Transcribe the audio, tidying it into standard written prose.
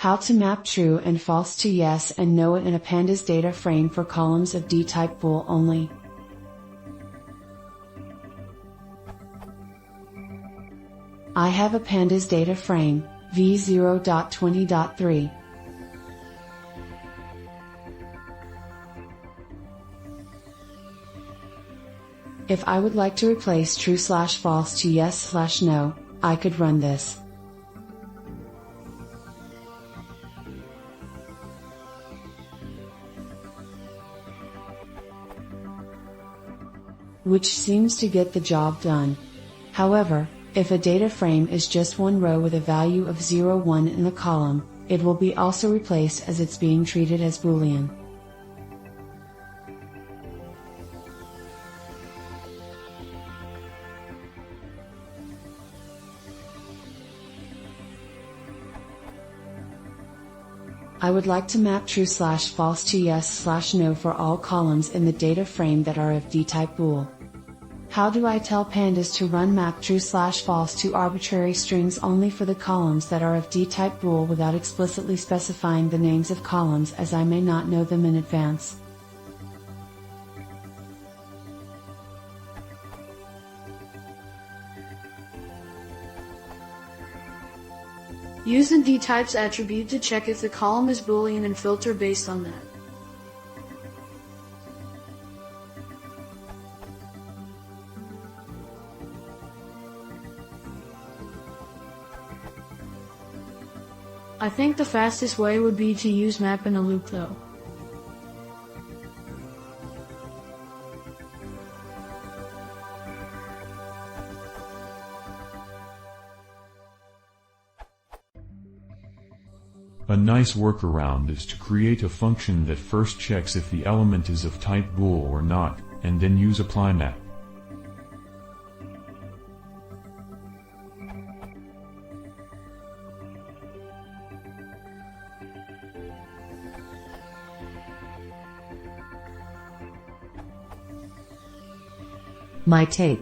How to map true and false to yes and no in a pandas data frame for columns of dtype bool only. I have a pandas data frame, v0.20.3. If I would like to replace true/false to yes/no, I could run this. Which seems to get the job done. However, if a data frame is just one row with a value of 0, 1 in the column, it will be also replaced as it's being treated as boolean. I would like to map true/false to yes/no for all columns in the data frame that are of dtype bool. How do I tell pandas to run map true/false to arbitrary strings only for the columns that are of dtype bool without explicitly specifying the names of columns, as I may not know them in advance? Use the dtypes attribute to check if the column is boolean and filter based on that. I think the fastest way would be to use map in a loop though. A nice workaround is to create a function that first checks if the element is of type bool or not, and then use apply map. My take.